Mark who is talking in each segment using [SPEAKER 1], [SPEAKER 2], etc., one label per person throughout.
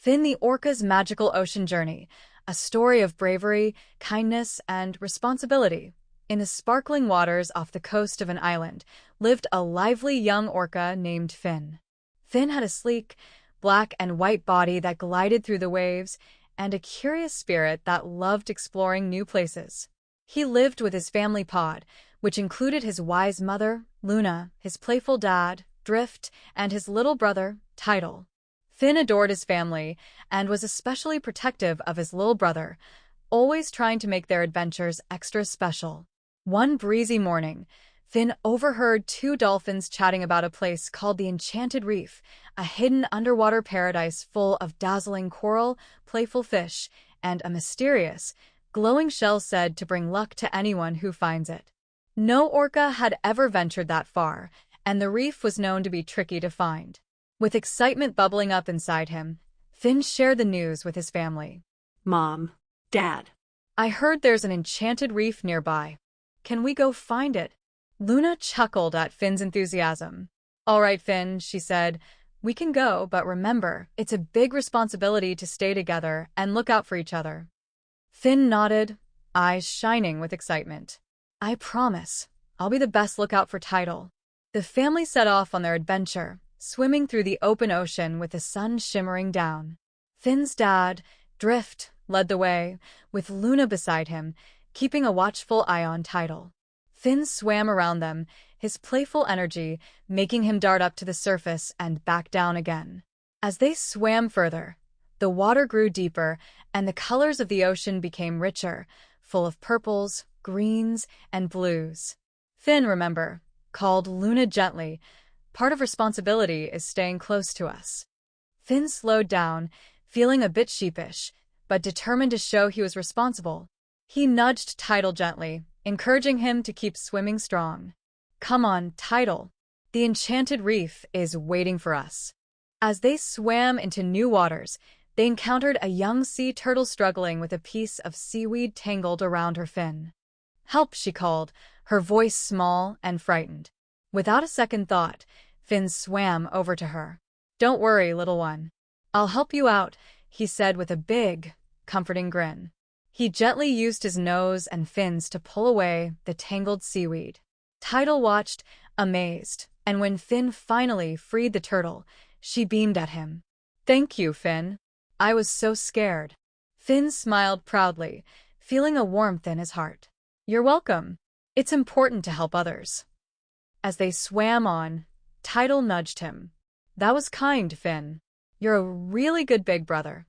[SPEAKER 1] Finn the Orca's Magical Ocean Journey, a story of bravery, kindness, and responsibility. In the sparkling waters off the coast of an island lived a lively young orca named Finn. Finn had a sleek, black and white body that glided through the waves, and a curious spirit that loved exploring new places. He lived with his family pod, which included his wise mother, Luna, his playful dad, Drift, and his little brother, Tidal. Finn adored his family and was especially protective of his little brother, always trying to make their adventures extra special. One breezy morning, Finn overheard two dolphins chatting about a place called the Enchanted Reef, a hidden underwater paradise full of dazzling coral, playful fish, and a mysterious, glowing shell said to bring luck to anyone who finds it. No orca had ever ventured that far, and the reef was known to be tricky to find. With excitement bubbling up inside him, Finn shared the news with his family.
[SPEAKER 2] Mom, Dad,
[SPEAKER 1] I heard there's an enchanted reef nearby. Can we go find it? Luna chuckled at Finn's enthusiasm. All right, Finn, she said. We can go, but remember, it's a big responsibility to stay together and look out for each other. Finn nodded, eyes shining with excitement. I promise. I'll be the best lookout for Tidal. The family set off on their adventure, swimming through the open ocean with the sun shimmering down. Finn's dad, Drift, led the way, with Luna beside him, keeping a watchful eye on Tidal. Finn swam around them, his playful energy making him dart up to the surface and back down again. As they swam further, the water grew deeper and the colors of the ocean became richer, full of purples, greens, and blues. Finn, remember, called Luna gently. Part of responsibility is staying close to us. Finn slowed down, feeling a bit sheepish, but determined to show he was responsible. He nudged Tidal gently, encouraging him to keep swimming strong. Come on, Tidal. The Enchanted Reef is waiting for us. As they swam into new waters, they encountered a young sea turtle struggling with a piece of seaweed tangled around her fin. Help, she called, her voice small and frightened. Without a second thought, Finn swam over to her. Don't worry, little one. I'll help you out, he said with a big, comforting grin. He gently used his nose and fins to pull away the tangled seaweed. Tidal watched, amazed, and when Finn finally freed the turtle, she beamed at him. Thank you, Finn. I was so scared. Finn smiled proudly, feeling a warmth in his heart. You're welcome. It's important to help others. As they swam on, Tidal nudged him. That was kind, Finn. You're a really good big brother.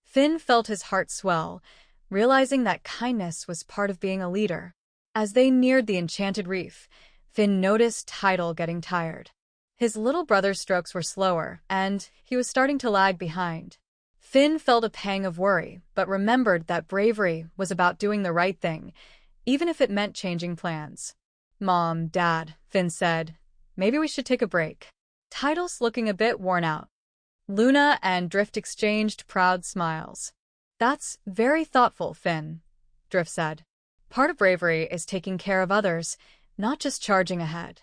[SPEAKER 1] Finn felt his heart swell, realizing that kindness was part of being a leader. As they neared the Enchanted Reef, Finn noticed Tidal getting tired. His little brother's strokes were slower, and he was starting to lag behind. Finn felt a pang of worry, but remembered that bravery was about doing the right thing, even if it meant changing plans. Mom, Dad, Finn said, maybe we should take a break. Tidal's looking a bit worn out. Luna and Drift exchanged proud smiles. That's very thoughtful, Finn, Drift said. Part of bravery is taking care of others, not just charging ahead.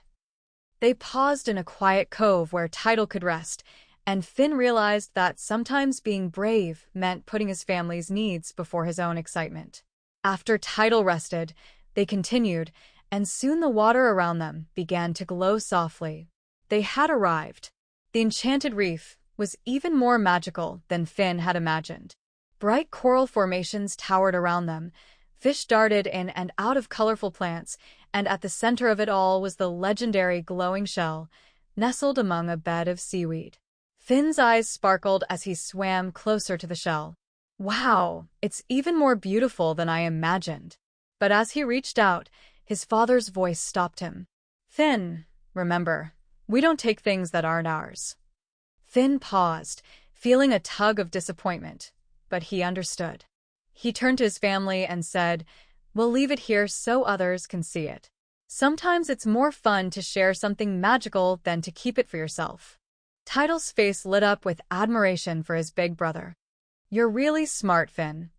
[SPEAKER 1] They paused in a quiet cove where Tidal could rest, and Finn realized that sometimes being brave meant putting his family's needs before his own excitement. After Tidal rested, they continued, and soon the water around them began to glow softly. They had arrived. The Enchanted Reef was even more magical than Finn had imagined. Bright coral formations towered around them, fish darted in and out of colorful plants, and at the center of it all was the legendary glowing shell, nestled among a bed of seaweed. Finn's eyes sparkled as he swam closer to the shell. Wow, it's even more beautiful than I imagined. But as he reached out, his father's voice stopped him. Finn, remember, we don't take things that aren't ours. Finn paused, feeling a tug of disappointment, but he understood. He turned to his family and said, we'll leave it here so others can see it. Sometimes it's more fun to share something magical than to keep it for yourself. Tidal's face lit up with admiration for his big brother. You're really smart, Finn.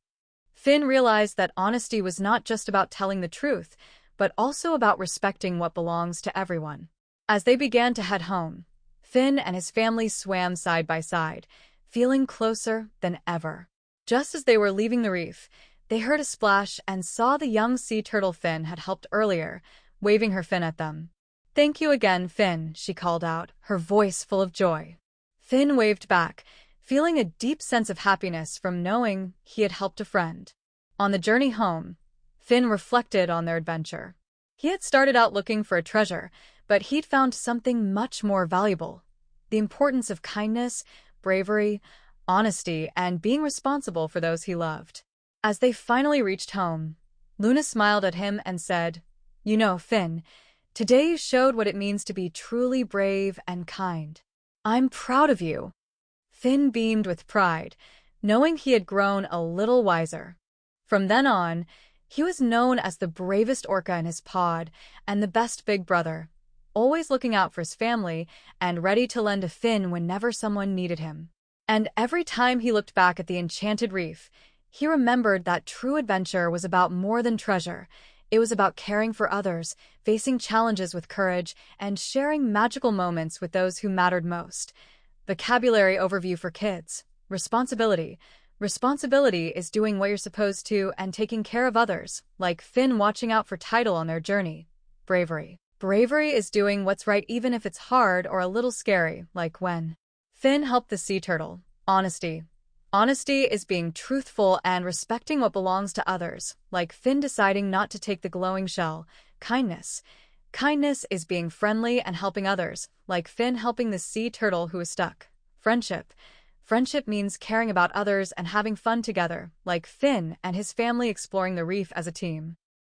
[SPEAKER 1] Finn realized that honesty was not just about telling the truth, but also about respecting what belongs to everyone. As they began to head home, Finn and his family swam side by side, feeling closer than ever. Just as they were leaving the reef, they heard a splash and saw the young sea turtle Finn had helped earlier, waving her fin at them. "Thank you again, Finn," she called out, her voice full of joy. Finn waved back, feeling a deep sense of happiness from knowing he had helped a friend. On the journey home, Finn reflected on their adventure. He had started out looking for a treasure, but he'd found something much more valuable: the importance of kindness, bravery, honesty, and being responsible for those he loved. As they finally reached home, Luna smiled at him and said, "You know, Finn, today you showed what it means to be truly brave and kind. I'm proud of you." Finn beamed with pride, knowing he had grown a little wiser. From then on, he was known as the bravest orca in his pod and the best big brother, always looking out for his family and ready to lend a fin whenever someone needed him. And every time he looked back at the Enchanted Reef, he remembered that true adventure was about more than treasure. It was about caring for others, facing challenges with courage, and sharing magical moments with those who mattered most. Vocabulary overview for kids. Responsibility. Responsibility is doing what you're supposed to and taking care of others, like Finn watching out for Tidal on their journey. Bravery. Bravery is doing what's right even if it's hard or a little scary, like when Finn helped the sea turtle. Honesty. Honesty is being truthful and respecting what belongs to others, like Finn deciding not to take the glowing shell. Kindness. Kindness is being friendly and helping others, like Finn helping the sea turtle who is stuck. Friendship. Friendship means caring about others and having fun together, like Finn and his family exploring the reef as a team.